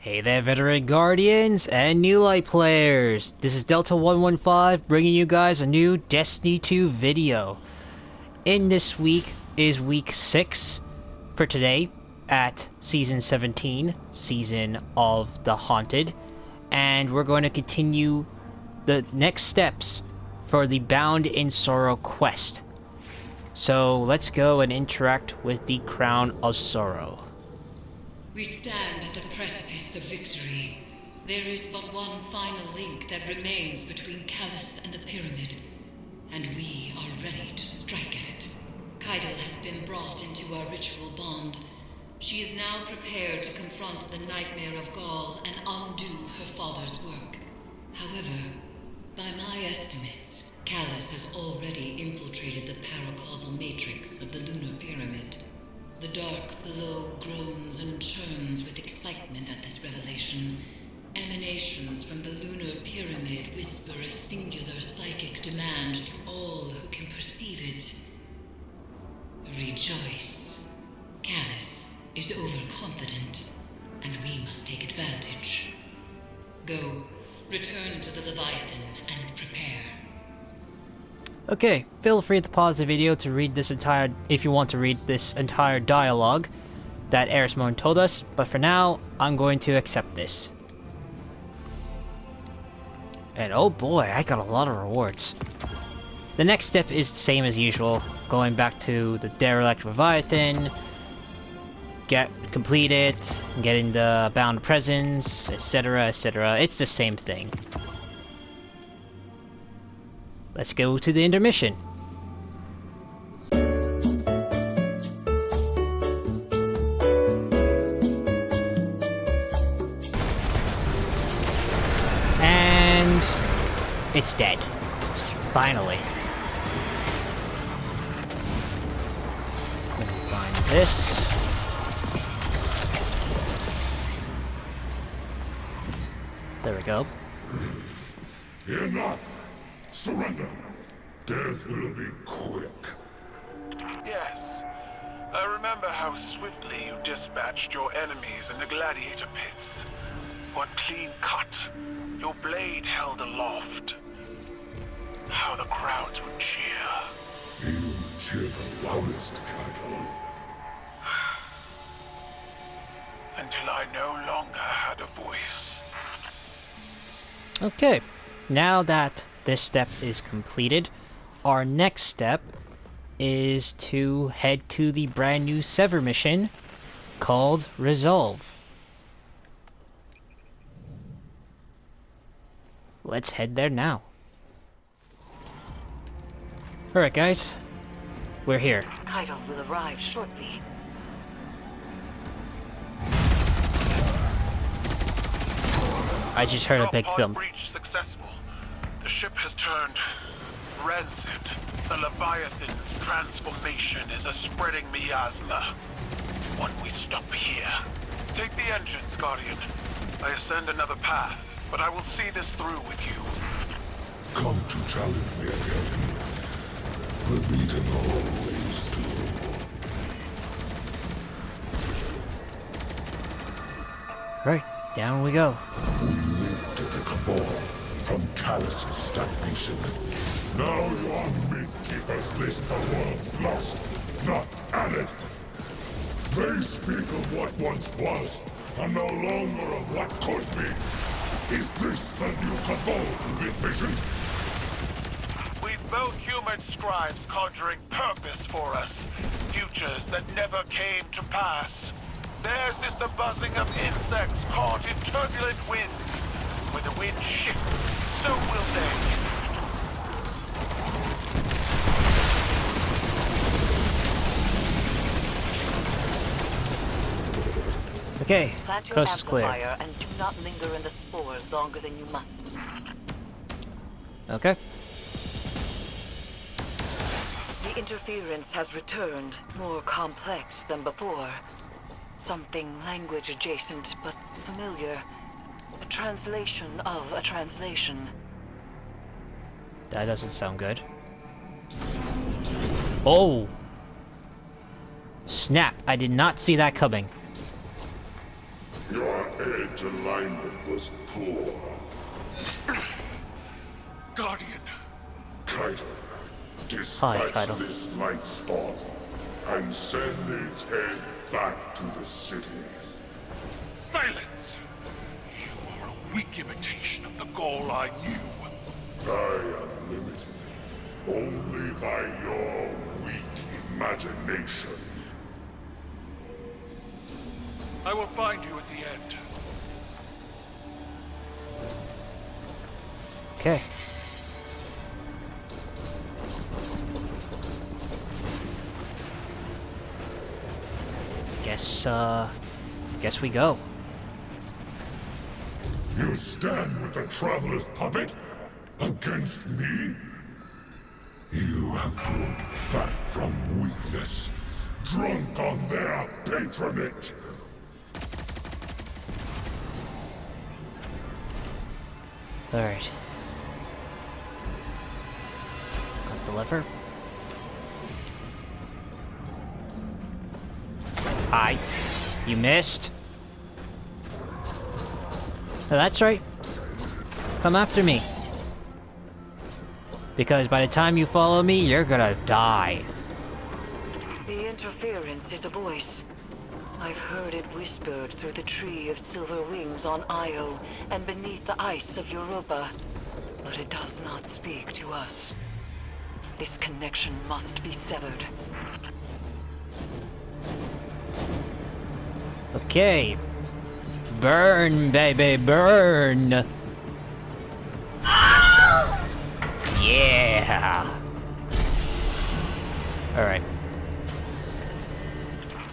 Hey there, veteran guardians and new light players. This is Delta 115 bringing you guys a new Destiny 2 video. In this week is week 6 for today at season 17, season of the Haunted, and we're going to continue the next steps for the Bound in Sorrow quest. So let's go and interact with the Crown of Sorrow. We stand at the precipice of victory. There is but one final link that remains between Caiatl and the Pyramid, and we are ready to strike it. Caiatl has been brought into our ritual bond. She is now prepared to confront the Nightmare of Gaul and undo her father's work. However, by my estimates, Caiatl has already infiltrated the paracausal matrix of the Lunar Pyramid. The dark below groans and churns with excitement at this revelation. Emanations from the Lunar Pyramid whisper a singular psychic demand to all who can perceive it. Rejoice. Caiatl is overconfident, and we must take advantage. Go, return to the Leviathan and prepare. Okay, feel free to pause the video to read this if you want to read this entire dialogue that Eris told us, but for now, I'm going to accept this. And oh boy, I got a lot of rewards. The next step is the same as usual, going back to the Derelict Leviathan, complete it, getting the Bound Presents, etc, etc. It's the same thing. Let's go to the intermission. And it's dead. Finally. Let me find this. There we go. Enough! Surrender! Death will be quick. Yes. I remember how swiftly you dispatched your enemies in the gladiator pits. What clean cut. Your blade held aloft. How the crowds would cheer. You cheer the loudest, Caiatl. Until I no longer had a voice. Okay, now that this step is completed, our next step is to head to the brand new Sever Mission called Resolve. Let's head there now. Alright guys, we're here. Caiatl will arrive shortly. I just heard a big thump. Breach successful. The ship has turned rancid. The Leviathan's transformation is a spreading miasma. When we stop here. Take the engines, Guardian. I ascend another path, but I will see this through with you. Come to challenge me again. The beaten always do. Right, down we go. We lifted the cabal from Calyce's stagnation. Now your meat-keepers list the world's lost, not added. They speak of what once was, and no longer of what could be. Is this the new cabal you've envisioned? We've both human scribes conjuring purpose for us. Futures that never came to pass. Theirs is the buzzing of insects caught in turbulent winds. When the wind shifts, so will they. Okay, Plant your coast is clear. amplifier and do not linger in the spores longer than you must. Okay. The interference has returned, more complex than before. Something language adjacent, but familiar. A translation of a translation. That doesn't sound good. Oh! Snap, I did not see that coming. Your edge alignment was poor. Guardian, Caiatl, dispatch Caiatl. this light spawn and send its head back to the city. silence! You are a weak imitation of the Gaul I knew. I am limited only by your weak imagination. I will find you at the end. Okay. Guess we go. You stand with the Traveler's puppet against me? You have grown fat from weakness, drunk on their patronage. Alright. Got the lever. Hi. You missed. Oh, that's right. Come after me. Because by the time you follow me, you're gonna die. The interference is a voice. I've heard it whispered through the tree of silver wings on Io and beneath the ice of Europa. But it does not speak to us. This connection must be severed. Okay. Burn, baby, burn! Yeah! Alright.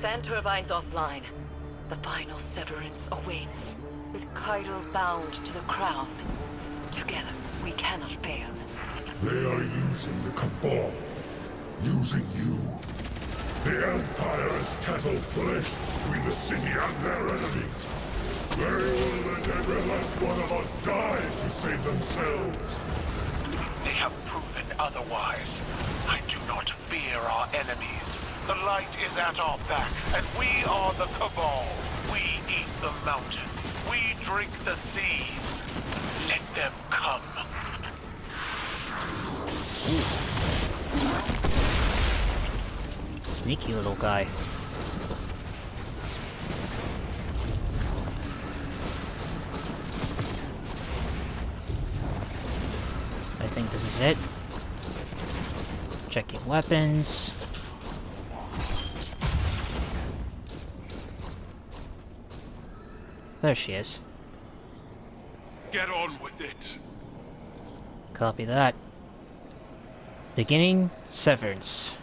Fan turbines offline. The final severance awaits. With Caiatl bound to the crown. Together, we cannot fail. They are using the Cabal, using you. The Empire is cattle flesh between the city and their enemies. They will let every last one of us die to save themselves. They have proven otherwise. I do not fear our enemies. The light is at our back, and we are the Cabal. We eat the mountains. We drink the seas. Let them come. Sneaky little guy. I think this is it. Checking weapons. There she is. Get on with it. Copy that. Beginning severance.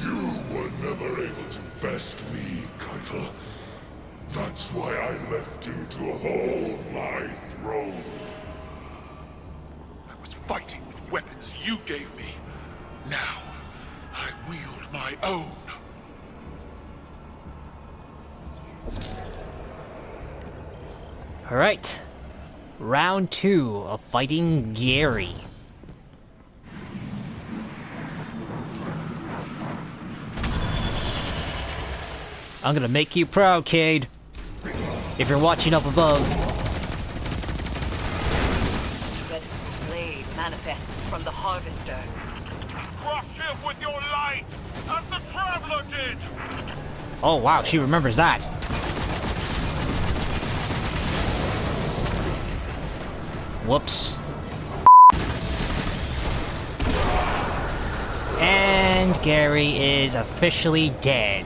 You were never able to best me, Caiatl. That's why I left you to hold my throne. I was fighting with weapons you gave me. Now, I wield my own. Alright. Round 2 of fighting Gary. I'm gonna make you proud, Cade. If you're watching up above. Red blade manifests from the Harvester. Crush him with your light, as the Traveler did! Oh wow, she remembers that. Whoops. And Gary is officially dead.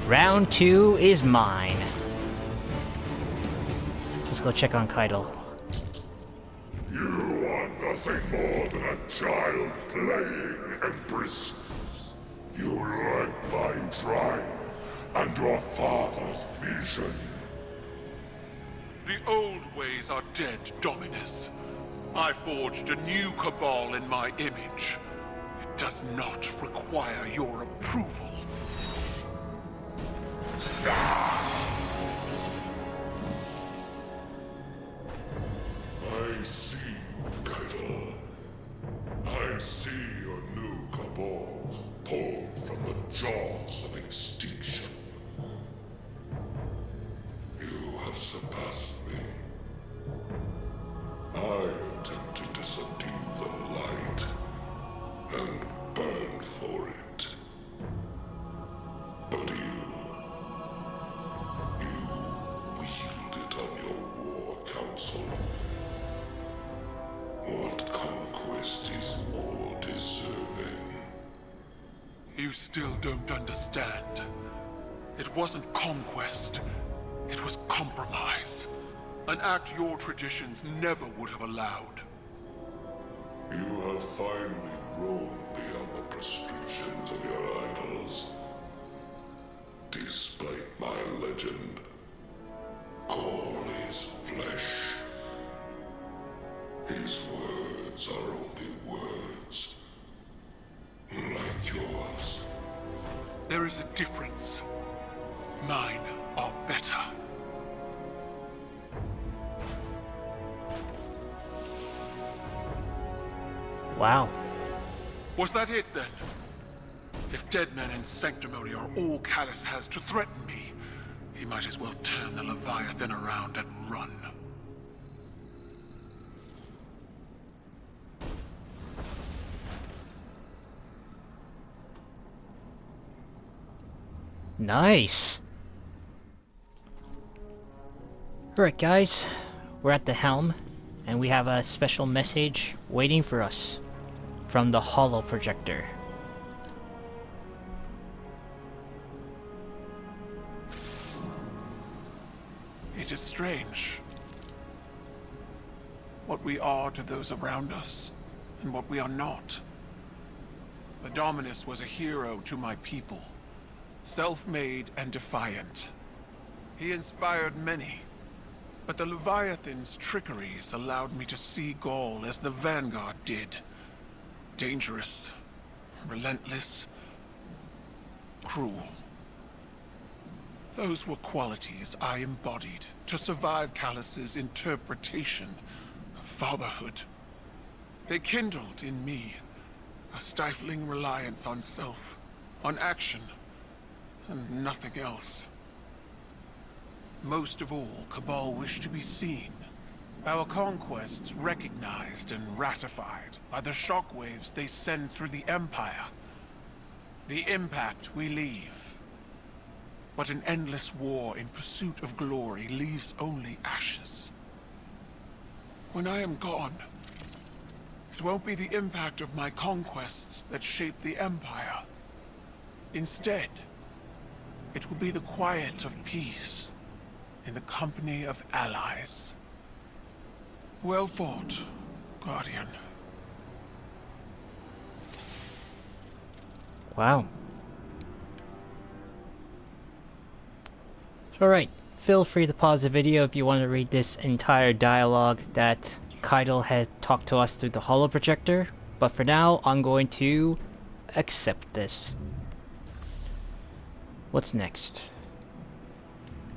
Round 2 is mine. Let's go check on Caiatl. You are nothing more than a child playing, Empress. You lack my drive and your father's vision. The old ways are dead, Dominus. I forged a new Cabal in my image. It does not require your approval. I see you, Caiatl. I see your new Cabal pulled from the jaws jaws of extinction. You have surpassed me. I attempted to subdue the light and burn for it. But you wield it on your war council. What conquest is more deserving? You still don't understand. It wasn't conquest. It was compromise. An act your traditions never would have allowed. You have finally grown beyond the prescriptions of your idols. Despite my legend, Gaul is flesh. His words are only words. Like yours. There is a difference. Mine are better. Wow. Was that it, then? If dead men and sanctimony are all Callus has to threaten me, he might as well turn the Leviathan around and run. Nice. Alright guys, we're at the helm, and we have a special message waiting for us from the holo projector. It is strange. What we are to those around us, and what we are not. The Dominus was a hero to my people. Self-made and defiant. He inspired many. But the Leviathan's trickeries allowed me to see Gaul as the Vanguard did. Dangerous, relentless, cruel. Those were qualities I embodied to survive Callus's interpretation of fatherhood. They kindled in me a stifling reliance on self, on action, and nothing else. Most of all, Cabal wished to be seen. Our conquests recognized and ratified by the shockwaves they send through the Empire. The impact we leave. But an endless war in pursuit of glory leaves only ashes. When I am gone, it won't be the impact of my conquests that shape the Empire. Instead, it will be the quiet of peace in the company of allies. Well fought, Guardian. Wow. Alright, feel free to pause the video if you want to read this entire dialogue that Caiatl had talked to us through the holoprojector, but for now, I'm going to accept this. What's next?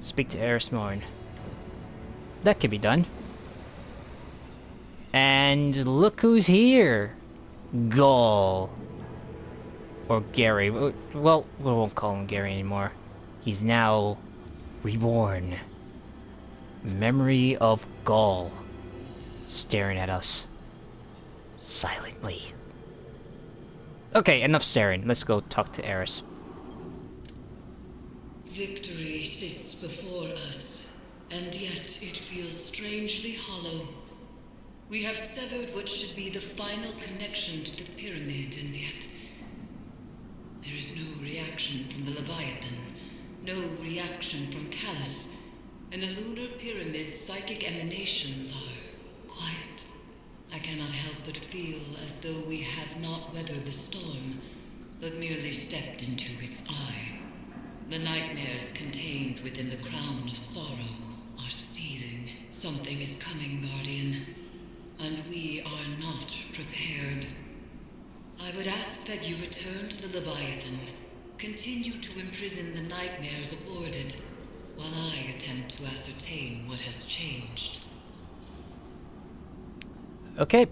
Speak to Eris. That could be done. And look who's here! Gaul. Or Gary. Well, we won't call him Gary anymore. He's now reborn. Memory of Gaul. Staring at us. Silently. Okay, enough staring. Let's go talk to Eris. Victory sits before us, and yet it feels strangely hollow. We have severed what should be the final connection to the pyramid, and yet there is no reaction from the Leviathan, no reaction from Callus, and the lunar pyramid's psychic emanations are quiet. I cannot help but feel as though we have not weathered the storm, but merely stepped into its eye. The nightmares contained within the crown of sorrow are seething. Something is coming, Guardian, and we are not prepared. I would ask that you return to the Leviathan, continue to imprison the nightmares aboard it, while I attempt to ascertain what has changed. Okay.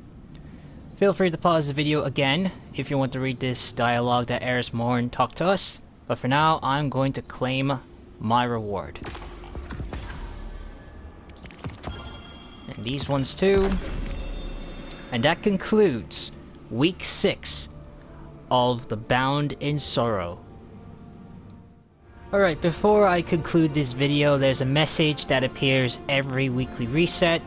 Feel free to pause the video again if you want to read this dialogue that Eris talked to us. But for now, I'm going to claim my reward. And these ones too. And that concludes week 6 of the Bound in Sorrow. Alright, before I conclude this video, there's a message that appears every weekly reset.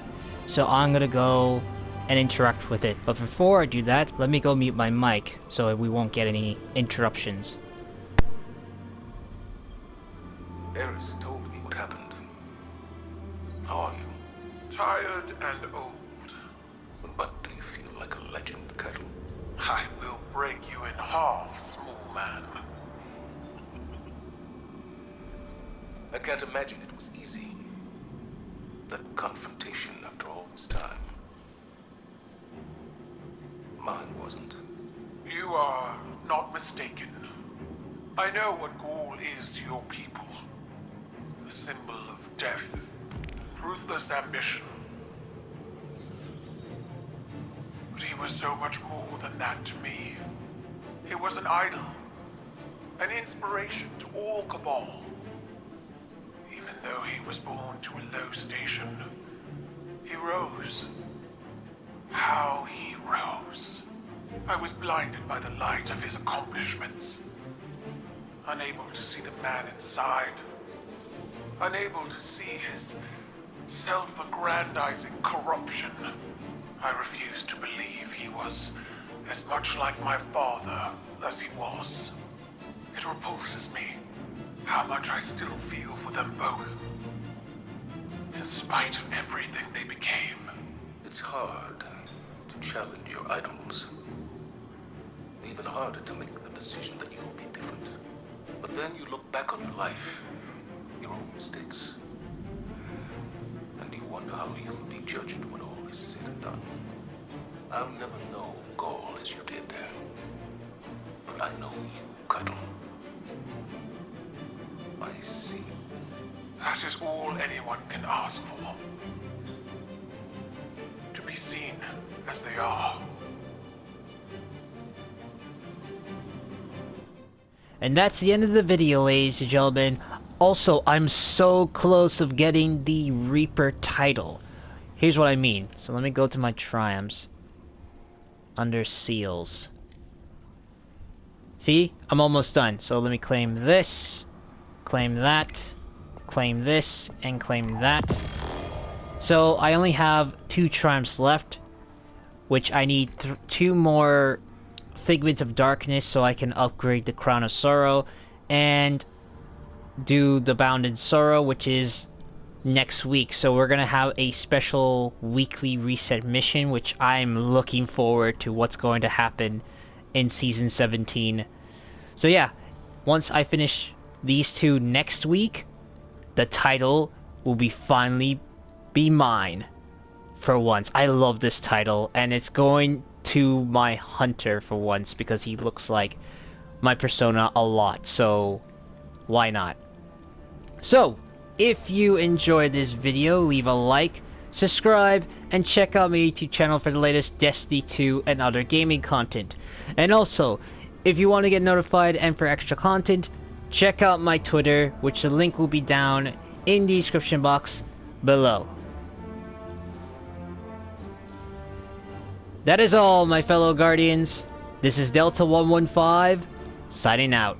So I'm gonna go and interact with it. But before I do that, let me go mute my mic so we won't get any interruptions. Eris told me what happened. How are you? Tired and old. But do you feel like a legend, Caiatl? I will break you in half, small man. I can't imagine it was easy. That confrontation after all this time. Mine wasn't. You are not mistaken. I know what Gaul is to your people. A symbol of death, ruthless ambition. But he was so much more than that to me. He was an idol, an inspiration to all Cabal. Even though he was born to a low station, he rose. How he rose. I was blinded by the light of his accomplishments. Unable to see the man inside. Unable to see his self-aggrandizing corruption. I refused to believe he was as much like my father as he was. It repulses me how much I still feel for them both. In spite of everything they became. It's hard to challenge your idols. Even harder to make the decision that you'll be different. But then you look back on your life, your own mistakes, and you wonder how you'll be judged when all is said and done. I'll never know Gaul as you did, but I know you, Caiatl. I see. That is all anyone can ask for. To be seen as they are. And that's the end of the video, ladies and gentlemen. Also, I'm so close of getting the Reaper title. Here's what I mean. So let me go to my triumphs. Under seals. See? I'm almost done. So let me claim this. Claim that. Claim this. And claim that. So I only have 2 triumphs left. Which I need 2 more Figments of Darkness so I can upgrade the Crown of Sorrow and do the Bound in Sorrow, which is next week. So we're gonna have a special weekly reset mission, which I'm looking forward to what's going to happen in Season 17. So yeah, once I finish these 2 next week, the title will finally be mine for once. I love this title, and it's going to my hunter for once because he looks like my persona a lot, so why not? So if you enjoyed this video, leave a like, subscribe, and check out my YouTube channel for the latest Destiny 2 and other gaming content. And also, if you want to get notified and for extra content, check out my Twitter, which the link will be down in the description box below. That is all, my fellow Guardians. This is Delta 115, signing out.